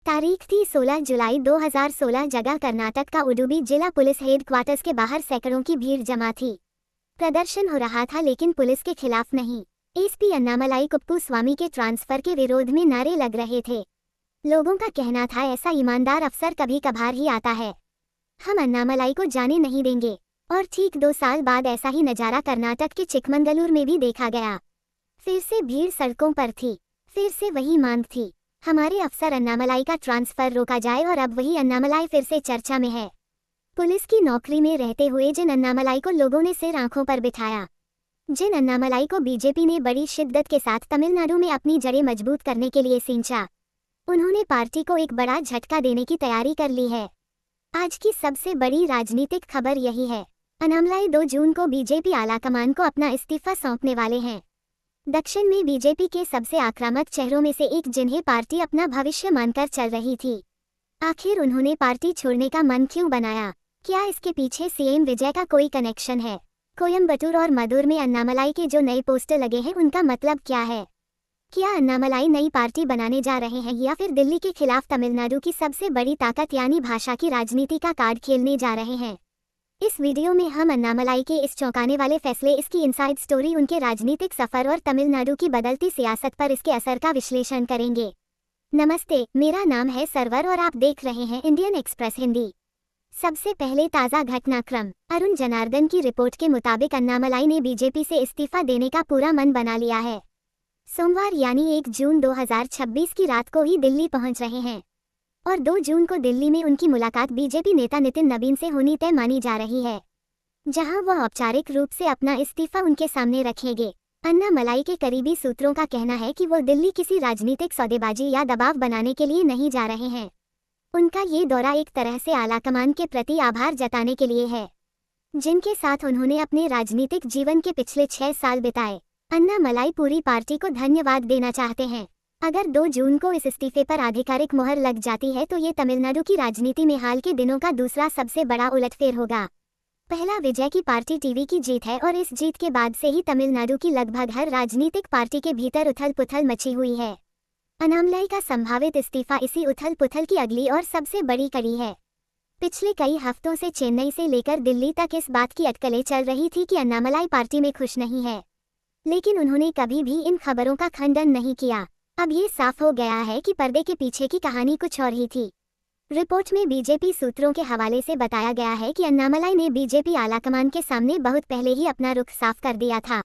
तारीख थी 16 जुलाई 2016। जगह कर्नाटक का उडुपी जिला पुलिस हेडक्वार्टर्स के बाहर सैकड़ों की भीड़ जमा थी। प्रदर्शन हो रहा था लेकिन पुलिस के खिलाफ नहीं। एसपी अन्नामलाई कुप्पुस्वामी के ट्रांसफर के विरोध में नारे लग रहे थे। लोगों का कहना था ऐसा ईमानदार अफसर कभी कभार ही आता है, हम अन्नामलाई को जाने नहीं देंगे। और ठीक 2 साल बाद ऐसा ही नजारा कर्नाटक के चिकमंगलूर में भी देखा गया। फिर से भीड़ सड़कों पर थी, फिर से वही मांग थी, हमारे अफसर अन्नामलाई का ट्रांसफर रोका जाए। और अब वही अन्नामलाई फिर से चर्चा में है। पुलिस की नौकरी में रहते हुए जिन अन्नामलाई को लोगों ने सिर आंखों पर बिठाया, जिन अन्नामलाई को बीजेपी ने बड़ी शिद्दत के साथ तमिलनाडु में अपनी जड़ें मजबूत करने के लिए सींचा, उन्होंने पार्टी को एक बड़ा झटका देने की तैयारी कर ली है। आज की सबसे बड़ी राजनीतिक खबर यही है, अन्नामलाई 2 जून को बीजेपी आलाकमान को अपना इस्तीफा सौंपने वाले हैं। दक्षिण में बीजेपी के सबसे आक्रामक चेहरों में से एक, जिन्हें पार्टी अपना भविष्य मानकर चल रही थी, आखिर उन्होंने पार्टी छोड़ने का मन क्यों बनाया? क्या इसके पीछे सीएम विजय का कोई कनेक्शन है? कोयम्बटूर और मदुर में अन्नामलाई के जो नए पोस्टर लगे हैं उनका मतलब क्या है? क्या अन्नामलाई नई पार्टी बनाने जा रहे हैं या फिर दिल्ली के खिलाफ तमिलनाडु की सबसे बड़ी ताकत यानी भाषा की राजनीति का कार्ड खेलने जा रहे हैं? इस वीडियो में हम अन्नामलाई के इस चौंकाने वाले फैसले, इसकी इनसाइड स्टोरी, उनके राजनीतिक सफर और तमिलनाडु की बदलती सियासत पर इसके असर का विश्लेषण करेंगे। नमस्ते, मेरा नाम है सरवर और आप देख रहे हैं इंडियन एक्सप्रेस हिंदी। सबसे पहले ताज़ा घटनाक्रम। अरुण जनार्दन की रिपोर्ट के मुताबिक अन्नामलाई ने बीजेपी से इस्तीफा देने का पूरा मन बना लिया है। सोमवार यानी 1 जून 2026 की रात को ही दिल्ली पहुंच रहे हैं और 2 जून को दिल्ली में उनकी मुलाकात बीजेपी नेता नितिन नवीन से होनी तय मानी जा रही है, जहां वह औपचारिक रूप से अपना इस्तीफा उनके सामने रखेंगे। अन्नामलाई के करीबी सूत्रों का कहना है कि वो दिल्ली किसी राजनीतिक सौदेबाजी या दबाव बनाने के लिए नहीं जा रहे हैं। उनका ये दौरा एक तरह से आलाकमान के प्रति आभार जताने के लिए है, जिनके साथ उन्होंने अपने राजनीतिक जीवन के पिछले 6 साल बिताए। अन्नामलाई पूरी पार्टी को धन्यवाद देना चाहते हैं। अगर 2 जून को इस इस्तीफे पर आधिकारिक मुहर लग जाती है तो ये तमिलनाडु की राजनीति में हाल के दिनों का दूसरा सबसे बड़ा उलटफेर होगा। पहला विजय की पार्टी टीवी की जीत है और इस जीत के बाद से ही तमिलनाडु की लगभग हर राजनीतिक पार्टी के भीतर उथल पुथल मची हुई है। अन्नामलाई का संभावित इस्तीफा इसी उथल पुथल की अगली और सबसे बड़ी कड़ी है। पिछले कई हफ्तों से चेन्नई से लेकर दिल्ली तक इस बात की अटकलें चल रही थी कि अन्नामलाई पार्टी में खुश नहीं है, लेकिन उन्होंने कभी भी इन खबरों का खंडन नहीं किया। अब ये साफ हो गया है कि पर्दे के पीछे की कहानी कुछ और ही थी। रिपोर्ट में बीजेपी सूत्रों के हवाले से बताया गया है कि अन्नामलाई ने बीजेपी आलाकमान के सामने बहुत पहले ही अपना रुख साफ कर दिया था।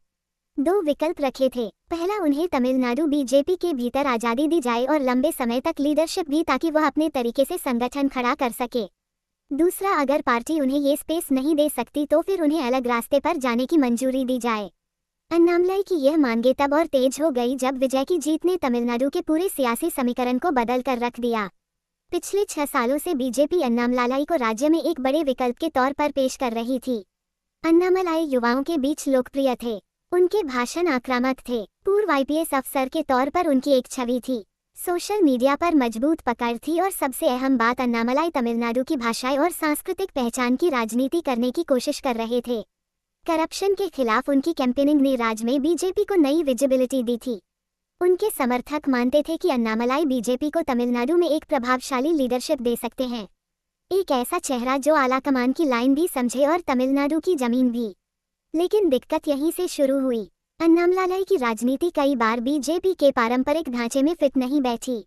2 विकल्प रखे थे। पहला, उन्हें तमिलनाडु बीजेपी के भीतर आज़ादी दी जाए और लंबे समय तक लीडरशिप भी, ताकि वह अपने तरीके से संगठन खड़ा कर सके। दूसरा, अगर पार्टी उन्हें ये स्पेस नहीं दे सकती तो फिर उन्हें अलग रास्ते पर जाने की मंजूरी दी जाए। अन्नामलाई की यह मांगे तब और तेज हो गई जब विजय की जीत ने तमिलनाडु के पूरे सियासी समीकरण को बदल कर रख दिया। पिछले 6 सालों से बीजेपी अन्नामलाई को राज्य में एक बड़े विकल्प के तौर पर पेश कर रही थी। अन्नामलाई युवाओं के बीच लोकप्रिय थे, उनके भाषण आक्रामक थे, पूर्व आईपीएस अफसर के तौर पर उनकी एक छवि थी, सोशल मीडिया पर मजबूत पकड़ थी और सबसे अहम बात, अन्नामलाई तमिलनाडु की भाषाई और सांस्कृतिक पहचान की राजनीति करने की कोशिश कर रहे थे। करप्शन के खिलाफ उनकी कैंपेनिंग ने राज्य में बीजेपी को नई विजिबिलिटी दी थी। उनके समर्थक मानते थे कि अन्नामलाई बीजेपी को तमिलनाडु में एक प्रभावशाली लीडरशिप दे सकते हैं, एक ऐसा चेहरा जो आलाकमान की लाइन भी समझे और तमिलनाडु की जमीन भी। लेकिन दिक्कत यहीं से शुरू हुई। अन्नामलाई की राजनीति कई बार बीजेपी के पारंपरिक ढांचे में फिट नहीं बैठी।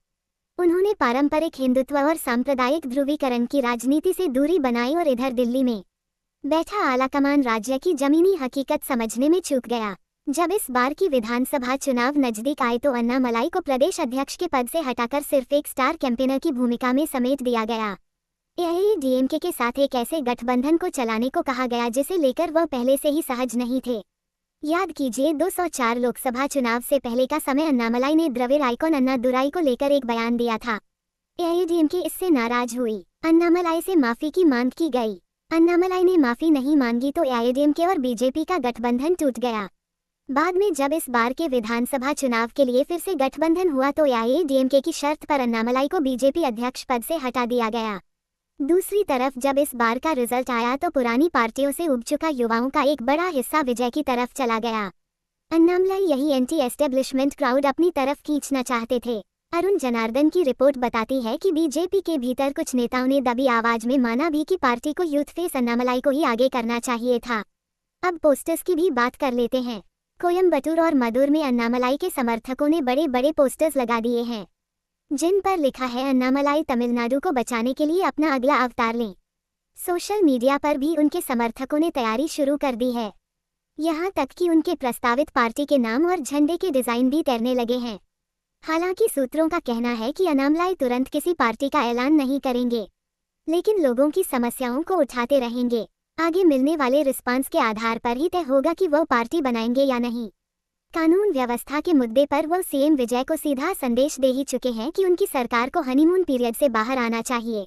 उन्होंने पारंपरिक हिंदुत्व और सांप्रदायिक ध्रुवीकरण की राजनीति से दूरी बनाई और इधर दिल्ली में बैठा आलाकमान राज्य की जमीनी हकीकत समझने में चूक गया। जब इस बार की विधानसभा चुनाव नजदीक आए तो अन्नामलाई को प्रदेश अध्यक्ष के पद से हटाकर सिर्फ एक स्टार कैंपेनर की भूमिका में समेट दिया गया। एआईएडीएमके के साथ एक ऐसे गठबंधन को चलाने को कहा गया जिसे लेकर वह पहले से ही सहज नहीं थे। याद कीजिए, 204 लोकसभा चुनाव से पहले का समय अन्नामलाई ने द्रविड़ आइकॉन अन्नादुराई को लेकर एक बयान दिया था। एआईएडीएमके इससे नाराज हुई, अन्नामलाई से माफी की मांग की गई। अन्नामलाई ने माफी नहीं मांगी तो एआईएडीएमके और बीजेपी का गठबंधन टूट गया। बाद में जब इस बार के विधानसभा चुनाव के लिए फिर से गठबंधन हुआ तो एआईएडीएमके की शर्त पर अन्नामलाई को बीजेपी अध्यक्ष पद से हटा दिया गया। दूसरी तरफ जब इस बार का रिजल्ट आया तो पुरानी पार्टियों से उब चुका युवाओं का एक बड़ा हिस्सा विजय की तरफ चला गया। अन्नामलाई यही एंटी एस्टेब्लिशमेंट क्राउड अपनी तरफ खींचना चाहते थे। अरुण जनार्दन की रिपोर्ट बताती है कि बीजेपी के भीतर कुछ नेताओं ने दबी आवाज में माना भी कि पार्टी को यूथ फेस अन्नामलाई को ही आगे करना चाहिए था। अब पोस्टर्स की भी बात कर लेते हैं। कोयम्बटूर और मदुर में अन्नामलाई के समर्थकों ने बड़े बड़े पोस्टर्स लगा दिए हैं, जिन पर लिखा है अन्नामलाई तमिलनाडु को बचाने के लिए अपना अगला अवतार लें। सोशल मीडिया पर भी उनके समर्थकों ने तैयारी शुरू कर दी है। यहाँ तक कि उनके प्रस्तावित पार्टी के नाम और झंडे के डिजाइन भी तैरने लगे हैं। हालांकि सूत्रों का कहना है कि अन्नामलाई तुरंत किसी पार्टी का ऐलान नहीं करेंगे, लेकिन लोगों की समस्याओं को उठाते रहेंगे। आगे मिलने वाले रिस्पांस के आधार पर ही तय होगा कि वो पार्टी बनाएंगे या नहीं। कानून व्यवस्था के मुद्दे पर वो सीएम विजय को सीधा संदेश दे ही चुके हैं कि उनकी सरकार को हनीमून पीरियड से बाहर आना चाहिए।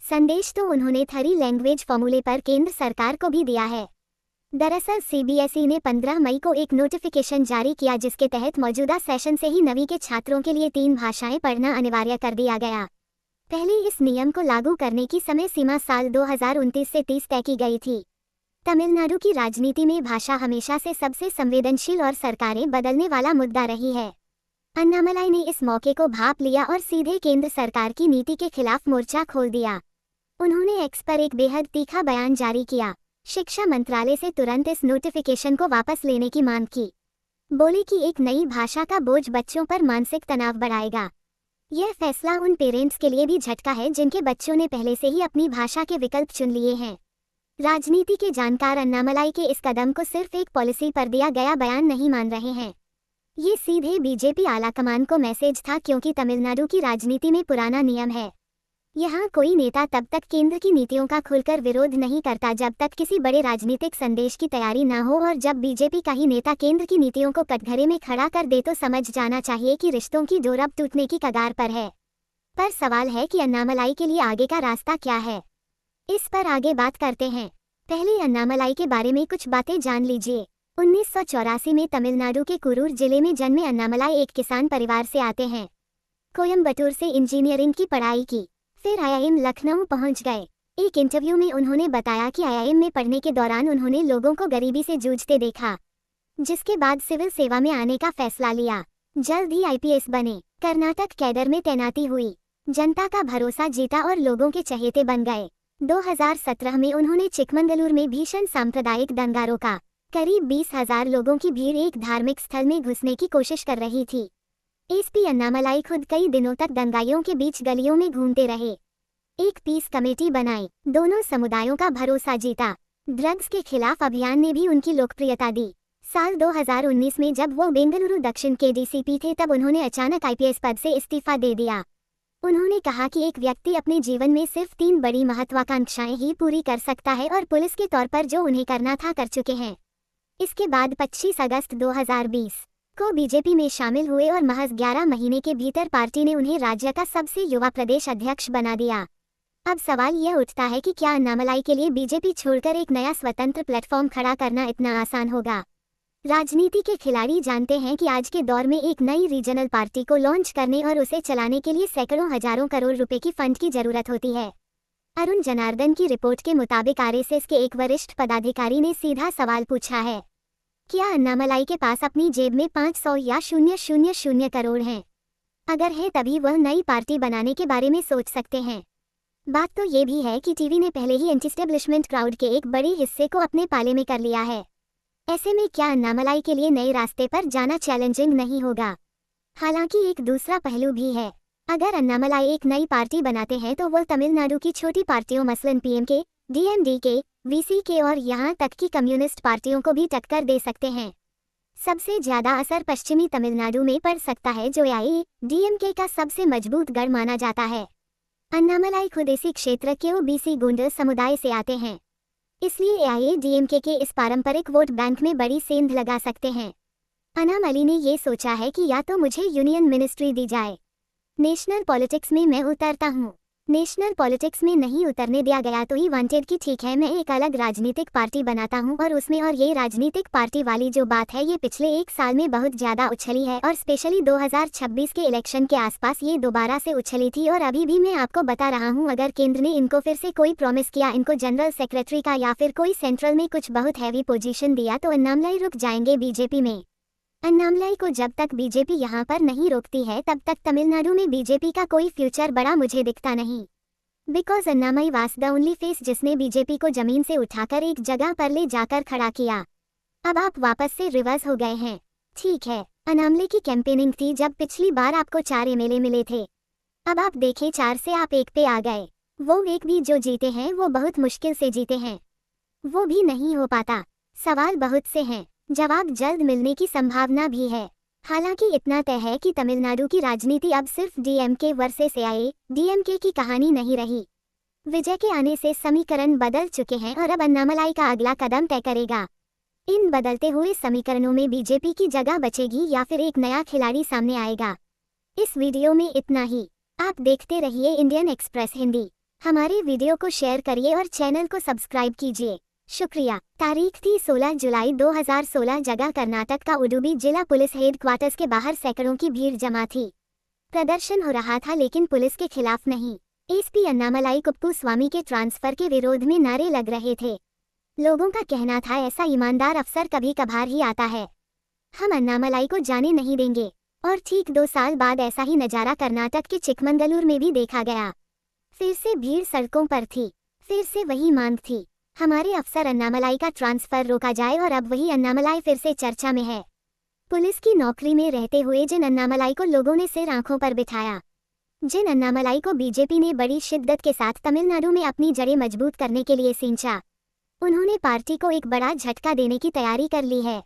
संदेश तो उन्होंने थरी लैंग्वेज फॉर्मूले पर केंद्र सरकार को भी दिया है। दरअसल सीबीएसई ने 15 मई को एक नोटिफिकेशन जारी किया, जिसके तहत मौजूदा सेशन से ही 9वीं के छात्रों के लिए 3 भाषाएं पढ़ना अनिवार्य कर दिया गया। पहले इस नियम को लागू करने की समय सीमा साल 2029 से 30 तय की गई थी। तमिलनाडु की राजनीति में भाषा हमेशा से सबसे संवेदनशील और सरकारें बदलने वाला मुद्दा रही है। अन्नामलाई ने इस मौके को भांप लिया और सीधे केंद्र सरकार की नीति के खिलाफ मोर्चा खोल दिया। उन्होंने एक्स पर एक बेहद तीखा बयान जारी किया। शिक्षा मंत्रालय से तुरंत इस नोटिफिकेशन को वापस लेने की मांग की। बोले कि एक नई भाषा का बोझ बच्चों पर मानसिक तनाव बढ़ाएगा। यह फैसला उन पेरेंट्स के लिए भी झटका है जिनके बच्चों ने पहले से ही अपनी भाषा के विकल्प चुन लिए हैं। राजनीति के जानकार अन्नामलाई के इस कदम को सिर्फ एक पॉलिसी पर दिया गया बयान नहीं मान रहे हैं। ये सीधे बीजेपी आलाकमान को मैसेज था, क्योंकि तमिलनाडु की राजनीति में पुराना नियम है, यहाँ कोई नेता तब तक केंद्र की नीतियों का खुलकर विरोध नहीं करता जब तक किसी बड़े राजनीतिक संदेश की तैयारी न हो, और जब बीजेपी का ही नेता केंद्र की नीतियों को कटघरे में खड़ा कर दे तो समझ जाना चाहिए कि रिश्तों की डोर अब टूटने की कगार पर है। पर सवाल है कि अन्नामलाई के लिए आगे का रास्ता क्या है। इस पर आगे बात करते हैं। पहले अन्नामलाई के बारे में कुछ बातें जान लीजिए। 1984 में तमिलनाडु के कुरूर जिले में जन्मे अन्नामलाई एक किसान परिवार से आते हैं। कोयम्बटूर से इंजीनियरिंग की पढ़ाई की, फिर आईआईएम लखनऊ पहुंच गए। एक इंटरव्यू में उन्होंने बताया कि आईआईएम में पढ़ने के दौरान उन्होंने लोगों को गरीबी से जूझते देखा, जिसके बाद सिविल सेवा में आने का फैसला लिया। जल्द ही आईपीएस बने। कर्नाटक कैडर में तैनाती हुई, जनता का भरोसा जीता और लोगों के चहेते बन गए। 2017 में उन्होंने चिकमंगलूर में भीषण सांप्रदायिक दंगारों का करीब 20,000 लोगों की भीड़ एक धार्मिक स्थल में घुसने की कोशिश कर रही थी। एसपी अन्नामलाई खुद कई दिनों तक दंगाइयों के बीच गलियों में घूमते रहे। एक पीस कमेटी बनाई, दोनों समुदायों का भरोसा जीता। ड्रग्स के खिलाफ अभियान ने भी उनकी लोकप्रियता दी। साल 2019 में जब वो बेंगलुरु दक्षिण के डीसीपी थे, तब उन्होंने अचानक आईपीएस पद से इस्तीफा दे दिया। उन्होंने कहा कि एक व्यक्ति अपने जीवन में सिर्फ 3 बड़ी महत्वाकांक्षाएं ही पूरी कर सकता है, और पुलिस के तौर पर जो उन्हें करना था कर चुके हैं। इसके बाद 25 अगस्त 2020 को बीजेपी में शामिल हुए और महज 11 महीने के भीतर पार्टी ने उन्हें राज्य का सबसे युवा प्रदेश अध्यक्ष बना दिया। अब सवाल यह उठता है कि क्या अन्नामलाई के लिए बीजेपी छोड़कर एक नया स्वतंत्र प्लेटफॉर्म खड़ा करना इतना आसान होगा। राजनीति के खिलाड़ी जानते हैं कि आज के दौर में एक नई रीजनल पार्टी को लॉन्च करने और उसे चलाने के लिए सैकड़ों हजारों करोड़ रुपए की फंड की जरूरत होती है। अरुण जनार्दन की रिपोर्ट के मुताबिक आरएसएस के एक वरिष्ठ पदाधिकारी ने सीधा सवाल पूछा है, क्या अन्नामलाई के पास अपनी जेब में 500 या 000 करोड़ हैं? अगर है तभी वह नई पार्टी बनाने के बारे में सोच सकते हैं। बात तो ये भी है कि टीवी ने पहले ही एंटी-एस्टेब्लिशमेंट क्राउड के एक बड़े हिस्से को अपने पाले में कर लिया है। ऐसे में क्या अन्नामलाई के लिए नए रास्ते पर जाना चैलेंजिंग नहीं होगा? हालांकि एक दूसरा पहलू भी है। अगर अन्नामलाई एक नई पार्टी बनाते हैं तो वह तमिलनाडु की छोटी पार्टियों मसलन पीएमके, डीएमडीके, वीसीके और यहाँ तक कि कम्युनिस्ट पार्टियों को भी टक्कर दे सकते हैं। सबसे ज्यादा असर पश्चिमी तमिलनाडु में पड़ सकता है, जो एआईएडीएमके का सबसे मजबूत गढ़ माना जाता है। अन्नामलाई खुद इसी क्षेत्र के ओबीसी गुंडा समुदाय से आते हैं, इसलिए एआईएडीएमके के इस पारंपरिक वोट बैंक में बड़ी सेंध लगा सकते हैं। अन्नामलाई ने ये सोचा है कि या तो मुझे यूनियन मिनिस्ट्री दी जाए, नेशनल पॉलिटिक्स में मैं उतरता हूँ। नेशनल पॉलिटिक्स में नहीं उतरने दिया गया तो ही वांटेड कि ठीक है मैं एक अलग राजनीतिक पार्टी बनाता हूं और उसमें, और ये राजनीतिक पार्टी वाली जो बात है ये पिछले 1 साल में बहुत ज्यादा उछली है, और स्पेशली 2026 के इलेक्शन के आसपास ये दोबारा से उछली थी। और अभी भी मैं आपको बता रहा हूं, अगर केंद्र ने इनको फिर से कोई प्रॉमिस किया, इनको जनरल सेक्रेटरी का या फिर कोई सेंट्रल में कुछ बहुत हैवी पोजीशन दिया, तो अन्नामलाई रुक जाएंगे बीजेपी में। अन्नामलाई को जब तक बीजेपी यहाँ पर नहीं रोकती है तब तक तमिलनाडु में बीजेपी का कोई फ्यूचर बड़ा मुझे दिखता नहीं। Because Annamalai was the only face जिसने बीजेपी को जमीन से उठाकर एक जगह पर ले जाकर खड़ा किया। अब आप वापस से रिवर्स हो गए हैं। ठीक है, अन्नामलाई की कैंपेनिंग थी जब पिछली बार आपको 4 एमएलए मिले थे। अब आप देखें 4 से आप 1 पे आ गए। वो एक भी जो जीते हैं वो बहुत मुश्किल से जीते हैं। वो भी नहीं हो पाता। सवाल बहुत से हैं, जवाब जल्द मिलने की संभावना भी है। हालांकि इतना तय है कि तमिलनाडु की राजनीति अब सिर्फ डीएमके वर्सेस एआईएडीएमके की कहानी नहीं रही। विजय के आने से समीकरण बदल चुके हैं और अब अन्नामलाई का अगला कदम तय करेगा। इन बदलते हुए समीकरणों में बीजेपी की जगह बचेगी या फिर एक नया खिलाड़ी सामने आएगा। इस वीडियो में इतना ही। आप देखते रहिए इंडियन एक्सप्रेस हिंदी। हमारे वीडियो को शेयर करिए और चैनल को सब्सक्राइब कीजिए। शुक्रिया। तारीख थी 16 जुलाई 2016। जगह कर्नाटक का उडुपी जिला पुलिस हेडक्वार्टर्स के बाहर सैकड़ों की भीड़ जमा थी। प्रदर्शन हो रहा था लेकिन पुलिस के खिलाफ नहीं। एसपी अन्नामलाई कुप्पुस्वामी के ट्रांसफर के विरोध में नारे लग रहे थे। लोगों का कहना था ऐसा ईमानदार अफसर कभी कभार ही आता है, हम अन्नामलाई को जाने नहीं देंगे। और ठीक 2 साल बाद ऐसा ही नजारा कर्नाटक के चिकमंगलूर में भी देखा गया। फिर से भीड़ सड़कों पर थी, फिर से वही मांग थी, हमारे अफसर अन्नामलाई का ट्रांसफर रोका जाए। और अब वही अन्नामलाई फिर से चर्चा में है। पुलिस की नौकरी में रहते हुए जिन अन्नामलाई को लोगों ने सिर आंखों पर बिठाया, जिन अन्नामलाई को बीजेपी ने बड़ी शिद्दत के साथ तमिलनाडु में अपनी जड़ें मजबूत करने के लिए सींचा, उन्होंने पार्टी को एक बड़ा झटका देने की तैयारी कर ली है।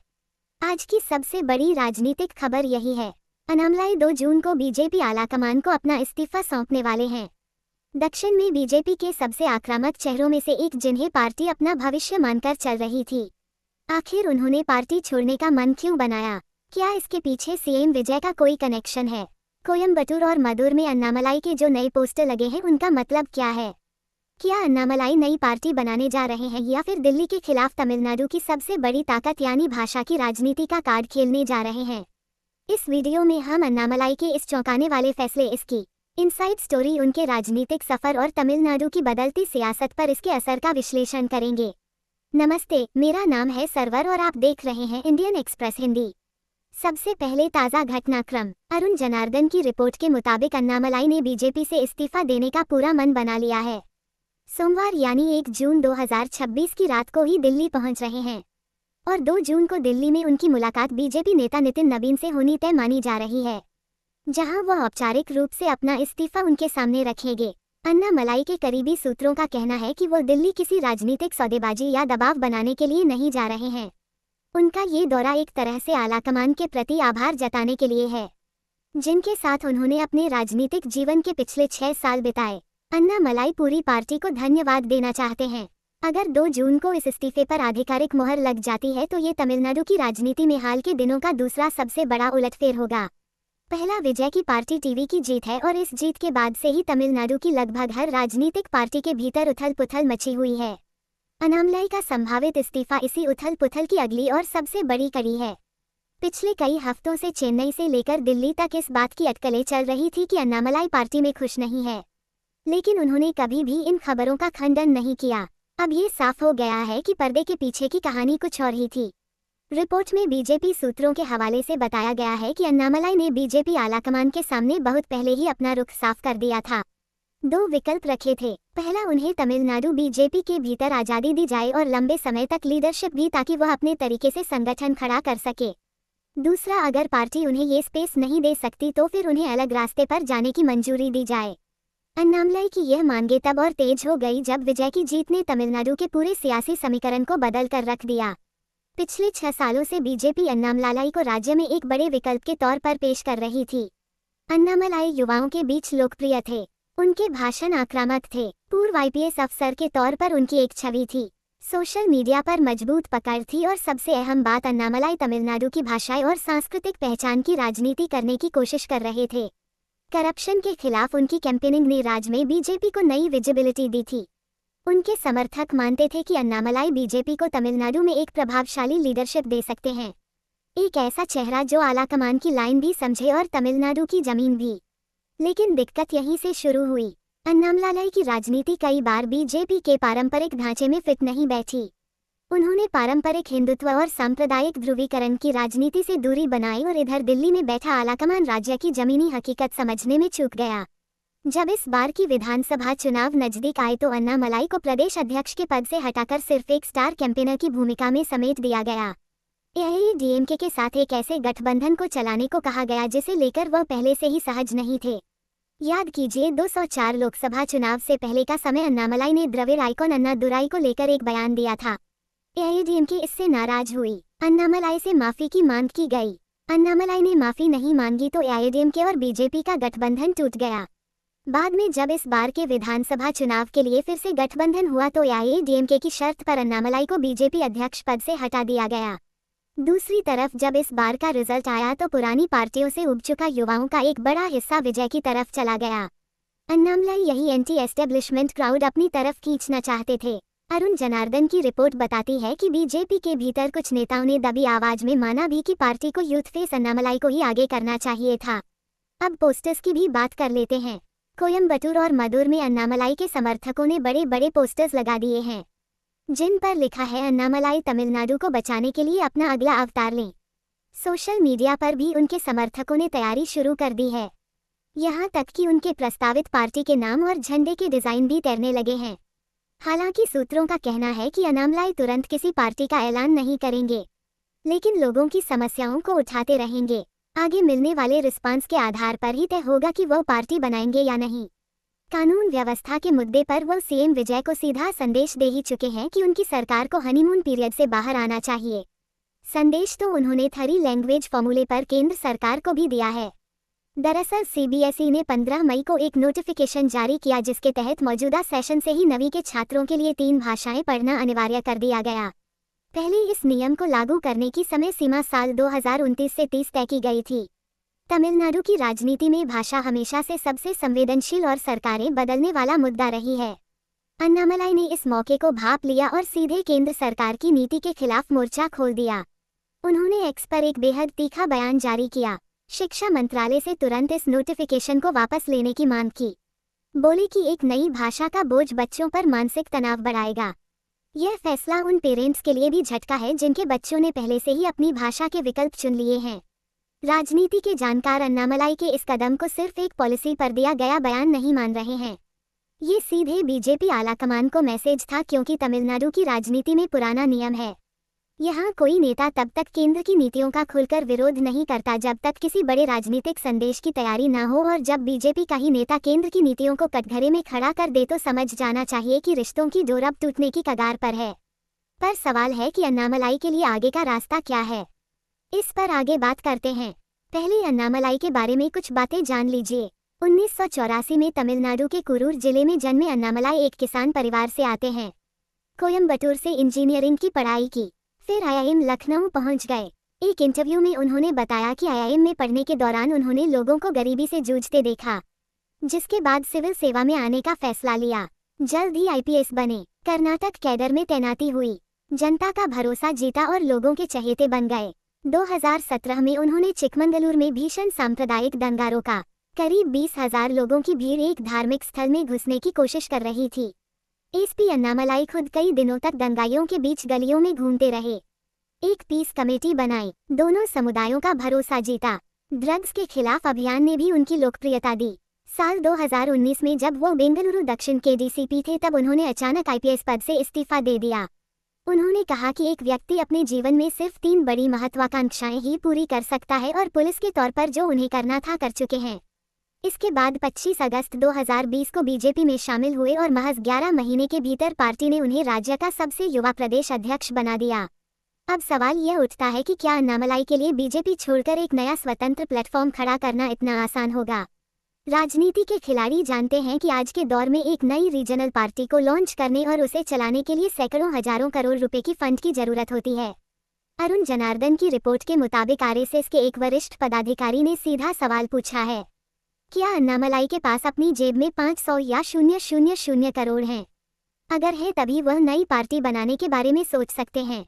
आज की सबसे बड़ी राजनीतिक खबर यही है। अन्नामलाई 2 जून को बीजेपी आलाकमान को अपना इस्तीफा सौंपने वाले हैं। दक्षिण में बीजेपी के सबसे आक्रामक चेहरों में से एक, जिन्हें पार्टी अपना भविष्य मानकर चल रही थी, आखिर उन्होंने पार्टी छोड़ने का मन क्यों बनाया? क्या इसके पीछे सीएम विजय का कोई कनेक्शन है? कोयम्बटूर और मदुर में अन्नामलाई के जो नए पोस्टर लगे हैं उनका मतलब क्या है? क्या अन्नामलाई नई पार्टी बनाने जा रहे हैं या फिर दिल्ली के खिलाफ तमिलनाडु की सबसे बड़ी ताकत यानी भाषा की राजनीति का कार्ड खेलने जा रहे हैं? इस वीडियो में हम अन्नामलाई के इस चौंकाने वाले फैसले, इसकी इनसाइड स्टोरी, उनके राजनीतिक सफर और तमिलनाडु की बदलती सियासत पर इसके असर का विश्लेषण करेंगे। नमस्ते, मेरा नाम है सरवर और आप देख रहे हैं इंडियन एक्सप्रेस हिंदी। सबसे पहले ताज़ा घटनाक्रम। अरुण जनार्दन की रिपोर्ट के मुताबिक अन्नामलाई ने बीजेपी से इस्तीफा देने का पूरा मन बना लिया है। सोमवार यानी 1 जून 2026 की रात को ही दिल्ली पहुंच रहे हैं और 2 जून को दिल्ली में उनकी मुलाकात बीजेपी नेता नितिन नवीन से होनी तय मानी जा रही है, जहां वह औपचारिक रूप से अपना इस्तीफा उनके सामने रखेंगे। अन्नामलाई के करीबी सूत्रों का कहना है कि वो दिल्ली किसी राजनीतिक सौदेबाजी या दबाव बनाने के लिए नहीं जा रहे हैं। उनका ये दौरा एक तरह से आलाकमान के प्रति आभार जताने के लिए है, जिनके साथ उन्होंने अपने राजनीतिक जीवन के पिछले 6 साल बिताए। अन्नामलाई पूरी पार्टी को धन्यवाद देना चाहते हैं। अगर 2 जून को इस इस्तीफे पर आधिकारिक मुहर लग जाती है तो ये तमिलनाडु की राजनीति में हाल के दिनों का दूसरा सबसे बड़ा उलटफेर होगा। पहला विजय की पार्टी टीवी की जीत है और इस जीत के बाद से ही तमिलनाडु की लगभग हर राजनीतिक पार्टी के भीतर उथल-पुथल मची हुई है। अन्नामलाई का संभावित इस्तीफा इसी उथल-पुथल की अगली और सबसे बड़ी कड़ी है। पिछले कई हफ्तों से चेन्नई से लेकर दिल्ली तक इस बात की अटकलें चल रही थी कि अन्नामलाई पार्टी में खुश नहीं है, लेकिन उन्होंने कभी भी इन खबरों का खंडन नहीं किया। अब ये साफ हो गया है कि पर्दे के पीछे की कहानी कुछ और ही थी। रिपोर्ट में बीजेपी सूत्रों के हवाले से बताया गया है कि अन्नामलाई ने बीजेपी आलाकमान के सामने बहुत पहले ही अपना रुख साफ कर दिया था। 2 विकल्प रखे थे। पहला, उन्हें तमिलनाडु बीजेपी के भीतर आज़ादी दी जाए और लंबे समय तक लीडरशिप भी, ताकि वह अपने तरीके से संगठन खड़ा कर सके। दूसरा, अगर पार्टी उन्हें ये स्पेस नहीं दे सकती तो फिर उन्हें अलग रास्ते पर जाने की मंजूरी दी जाए। अन्नामलाई की यह मांगे तब और तेज हो गई जब विजय की जीत ने तमिलनाडु के पूरे सियासी समीकरण को बदल कर रख दिया। पिछले 6 सालों से बीजेपी अन्नामलाई को राज्य में एक बड़े विकल्प के तौर पर पेश कर रही थी। अन्नामलाई युवाओं के बीच लोकप्रिय थे, उनके भाषण आक्रामक थे, पूर्व आईपीएस अफसर के तौर पर उनकी एक छवि थी, सोशल मीडिया पर मजबूत पकड़ थी और सबसे अहम बात, अन्नामलाई तमिलनाडु की भाषाई और सांस्कृतिक पहचान की राजनीति करने की कोशिश कर रहे थे। करप्शन के खिलाफ उनकी कैंपेनिंग ने राज्य में बीजेपी को नई विजिबिलिटी दी थी। उनके समर्थक मानते थे कि अन्नामलाई बीजेपी को तमिलनाडु में एक प्रभावशाली लीडरशिप दे सकते हैं, एक ऐसा चेहरा जो आलाकमान की लाइन भी समझे और तमिलनाडु की जमीन भी। लेकिन दिक्कत यहीं से शुरू हुई। अन्नामलाई की राजनीति कई बार बीजेपी के पारंपरिक ढांचे में फिट नहीं बैठी। उन्होंने पारंपरिक हिंदुत्व और सांप्रदायिक ध्रुवीकरण की राजनीति से दूरी बनाई और इधर दिल्ली में बैठा आलाकमान राज्य की जमीनी हकीकत समझने में चूक गया। जब इस बार की विधानसभा चुनाव नजदीक आए तो अन्नामलाई को प्रदेश अध्यक्ष के पद से हटाकर सिर्फ एक स्टार कैंपेनर की भूमिका में समेट दिया गया। एआईएडीएमके के साथ एक ऐसे गठबंधन को चलाने को कहा गया जिसे लेकर वह पहले से ही सहज नहीं थे। याद कीजिए 204 लोकसभा चुनाव से पहले का समय अन्नामलाई ने द्रविड़ आइकॉन अन्नादुराई को लेकर एक बयान दिया था। एआईएडीएमके इससे नाराज हुई। अन्नामलाई से माफी की मांग की गई। अन्नामलाई ने माफी नहीं मांगी तो एआईएडीएमके और बीजेपी का गठबंधन टूट गया। बाद में जब इस बार के विधानसभा चुनाव के लिए फिर से गठबंधन हुआ तो एआईएडीएमके की शर्त पर अन्नामलाई को बीजेपी अध्यक्ष पद से हटा दिया गया। दूसरी तरफ जब इस बार का रिजल्ट आया तो पुरानी पार्टियों से उब चुका युवाओं का एक बड़ा हिस्सा विजय की तरफ चला गया। अन्नामलाई यही एंटी एस्टेब्लिशमेंट क्राउड अपनी तरफ खींचना चाहते थे। अरुण जनार्दन की रिपोर्ट बताती है कि बीजेपी के भीतर कुछ नेताओं ने दबी आवाज में माना भी कि पार्टी को यूथ फेस अन्नामलाई को ही आगे करना चाहिए था। अब पोस्टर्स की भी बात कर लेते हैं। कोयम्बटूर और मदुर में अन्नामलाई के समर्थकों ने बड़े बड़े पोस्टर्स लगा दिए हैं जिन पर लिखा है अन्नामलाई तमिलनाडु को बचाने के लिए अपना अगला अवतार लें। सोशल मीडिया पर भी उनके समर्थकों ने तैयारी शुरू कर दी है। यहाँ तक कि उनके प्रस्तावित पार्टी के नाम और झंडे के डिजाइन भी तैरने लगे हैं। हालांकि सूत्रों का कहना है कि अन्नामलाई तुरंत किसी पार्टी का ऐलान नहीं करेंगे, लेकिन लोगों की समस्याओं को उठाते रहेंगे। आगे मिलने वाले रिस्पांस के आधार पर ही तय होगा कि वो पार्टी बनाएंगे या नहीं। कानून व्यवस्था के मुद्दे पर वो सीएम विजय को सीधा संदेश दे ही चुके हैं कि उनकी सरकार को हनीमून पीरियड से बाहर आना चाहिए। संदेश तो उन्होंने 3 लैंग्वेज फॉर्मूले पर केंद्र सरकार को भी दिया है। दरअसल सीबीएसई ने 15 मई को एक नोटिफिकेशन जारी किया जिसके तहत मौजूदा सेशन से ही 9वीं के छात्रों के लिए 3 भाषाएं पढ़ना अनिवार्य कर दिया गया। पहले इस नियम को लागू करने की समय सीमा साल 2029 से 30 तय की गई थी। तमिलनाडु की राजनीति में भाषा हमेशा से सबसे संवेदनशील और सरकारें बदलने वाला मुद्दा रही है। अन्नामलाई ने इस मौके को भांप लिया और सीधे केंद्र सरकार की नीति के खिलाफ मोर्चा खोल दिया। उन्होंने एक्स पर एक बेहद तीखा बयान जारी किया। शिक्षा मंत्रालय से तुरंत इस नोटिफिकेशन को वापस लेने की मांग की। बोले कि एक नई भाषा का बोझ बच्चों पर मानसिक तनाव बढ़ाएगा। यह फैसला उन पेरेंट्स के लिए भी झटका है जिनके बच्चों ने पहले से ही अपनी भाषा के विकल्प चुन लिए हैं। राजनीति के जानकार अन्नामलाई के इस कदम को सिर्फ एक पॉलिसी पर दिया गया बयान नहीं मान रहे हैं। ये सीधे बीजेपी आलाकमान को मैसेज था, क्योंकि तमिलनाडु की राजनीति में पुराना नियम है, यहाँ कोई नेता तब तक केंद्र की नीतियों का खुलकर विरोध नहीं करता जब तक किसी बड़े राजनीतिक संदेश की तैयारी न हो, और जब बीजेपी का ही नेता केंद्र की नीतियों को कटघरे में खड़ा कर दे तो समझ जाना चाहिए कि रिश्तों की डोर अब टूटने की कगार पर है। पर सवाल है कि अन्नामलाई के लिए आगे का रास्ता क्या है। इस पर आगे बात करते हैं। पहले अन्नामलाई के बारे में कुछ बातें जान लीजिए। 1984 में तमिलनाडु के कुरूर जिले में जन्मे अन्नामलाई एक किसान परिवार से आते हैं। कोयम्बटूर से इंजीनियरिंग की पढ़ाई की, फिर आईआईएम लखनऊ पहुंच गए। एक इंटरव्यू में उन्होंने बताया कि आईआईएम में पढ़ने के दौरान उन्होंने लोगों को गरीबी से जूझते देखा, जिसके बाद सिविल सेवा में आने का फैसला लिया। जल्द ही आईपीएस बने। कर्नाटक कैडर में तैनाती हुई, जनता का भरोसा जीता और लोगों के चहेते बन गए। 2017 में उन्होंने चिकमंगलूर में भीषण सांप्रदायिक दंगारों का करीब 20,000 लोगों की भीड़ एक धार्मिक स्थल में घुसने की कोशिश कर रही थी। एसपी अन्नामलाई खुद कई दिनों तक दंगाइयों के बीच गलियों में घूमते रहे। एक पीस कमेटी बनाई, दोनों समुदायों का भरोसा जीता। ड्रग्स के खिलाफ अभियान ने भी उनकी लोकप्रियता दी। साल 2019 में जब वो बेंगलुरु दक्षिण के डीसीपी थे तब उन्होंने अचानक आईपीएस पद से इस्तीफा दे दिया। उन्होंने कहा कि एक व्यक्ति अपने जीवन में सिर्फ 3 बड़ी महत्वाकांक्षाएं ही पूरी कर सकता है और पुलिस के तौर पर जो उन्हें करना था कर चुके हैं। इसके बाद 25 अगस्त 2020 को बीजेपी में शामिल हुए और महज 11 महीने के भीतर पार्टी ने उन्हें राज्य का सबसे युवा प्रदेश अध्यक्ष बना दिया। अब सवाल यह उठता है कि क्या अन्नामलाई के लिए बीजेपी छोड़कर एक नया स्वतंत्र प्लेटफॉर्म खड़ा करना इतना आसान होगा। राजनीति के खिलाड़ी जानते हैं कि आज के दौर में एक नई रीजनल पार्टी को लॉन्च करने और उसे चलाने के लिए सैकड़ों हजारों करोड़ रुपए की फंड की जरूरत होती है। अरुण जनार्दन की रिपोर्ट के मुताबिक आरएसएस के एक वरिष्ठ पदाधिकारी ने सीधा सवाल पूछा है, क्या अन्नामलाई के पास अपनी जेब में 500 या 000 करोड़ हैं? अगर है तभी वह नई पार्टी बनाने के बारे में सोच सकते हैं।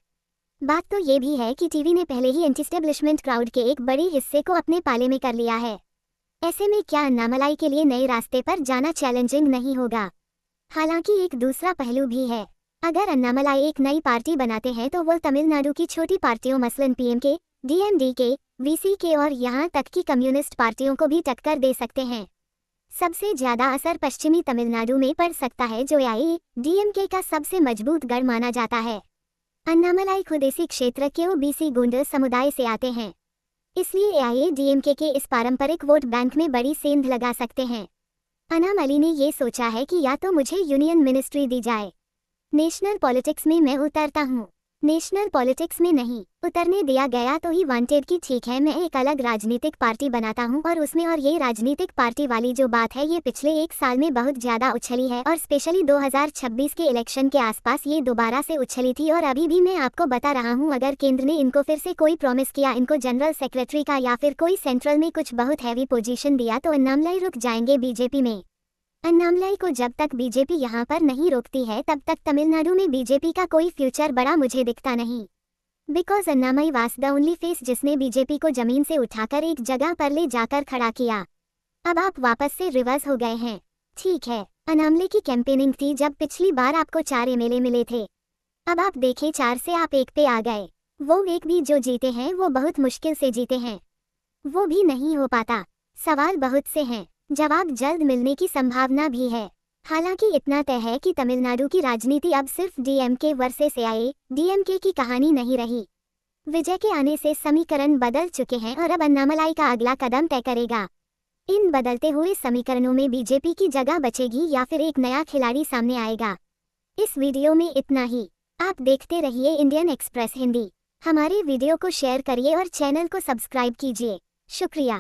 बात तो ये भी है कि टीवी ने पहले ही एंटी-एस्टेब्लिशमेंट क्राउड के एक बड़े हिस्से को अपने पाले में कर लिया है। ऐसे में क्या अन्नामलाई के लिए नए रास्ते पर जाना चैलेंजिंग नहीं होगा? हालांकि एक दूसरा पहलू भी है। अगर अन्नामलाई एक नई पार्टी बनाते हैं तो वो तमिलनाडु की छोटी पार्टियों मसलन पीएमके, डीएमडीके, वीसीके और यहाँ तक कि कम्युनिस्ट पार्टियों को भी टक्कर दे सकते हैं। सबसे ज्यादा असर पश्चिमी तमिलनाडु में पड़ सकता है, जो एआईएडीएमके का सबसे मजबूत गढ़ माना जाता है। अन्नामलाई खुद इसी क्षेत्र के ओबीसी गुंडा समुदाय से आते हैं, इसलिए एआईएडीएमके के इस पारंपरिक वोट बैंक में बड़ी सेंध लगा सकते हैं। अन्नामलाई ने ये सोचा है कि या तो मुझे यूनियन मिनिस्ट्री दी जाए, नेशनल पॉलिटिक्स में मैं उतरता हूँ, नेशनल पॉलिटिक्स में नहीं उतरने दिया गया तो ही वांटेड की ठीक है, मैं एक अलग राजनीतिक पार्टी बनाता हूँ और उसमें। और ये राजनीतिक पार्टी वाली जो बात है ये पिछले एक साल में बहुत ज्यादा उछली है और स्पेशली 2026 के इलेक्शन के आसपास ये दोबारा से उछली थी। और अभी भी मैं आपको बता रहा हूँ, अगर केंद्र ने इनको फिर से कोई प्रॉमिस किया, इनको जनरल सेक्रेटरी का या फिर कोई सेंट्रल में कुछ बहुत हैवी पोजीशन दिया, तो अन्नामलाई रुक जाएंगे बीजेपी में। अन्नामलाई को जब तक बीजेपी यहाँ पर नहीं रोकती है तब तक तमिलनाडु में बीजेपी का कोई फ्यूचर बड़ा मुझे दिखता नहीं। Because Annamalai was the only face जिसने बीजेपी को जमीन से उठाकर एक जगह पर ले जाकर खड़ा किया। अब आप वापस से रिवर्स हो गए हैं। ठीक है, अन्नामलाई की कैंपेनिंग थी जब पिछली बार आपको 4 एमएलए मिले थे, अब आप देखें 4 से आप 1 पे आ गए। वो एक भी जो जीते हैं वो बहुत मुश्किल से जीते हैं, वो भी नहीं हो पाता। सवाल बहुत से हैं, जवाब जल्द मिलने की संभावना भी है। हालांकि इतना तय है कि तमिलनाडु की राजनीति अब सिर्फ डीएमके वर्सेस एआईएडीएमके की कहानी नहीं रही। विजय के आने से समीकरण बदल चुके हैं और अब अन्नामलाई का अगला कदम तय करेगा। इन बदलते हुए समीकरणों में बीजेपी की जगह बचेगी या फिर एक नया खिलाड़ी सामने आएगा। इस वीडियो में इतना ही। आप देखते रहिए इंडियन एक्सप्रेस हिंदी। हमारे वीडियो को शेयर करिए और चैनल को सब्सक्राइब कीजिए। शुक्रिया।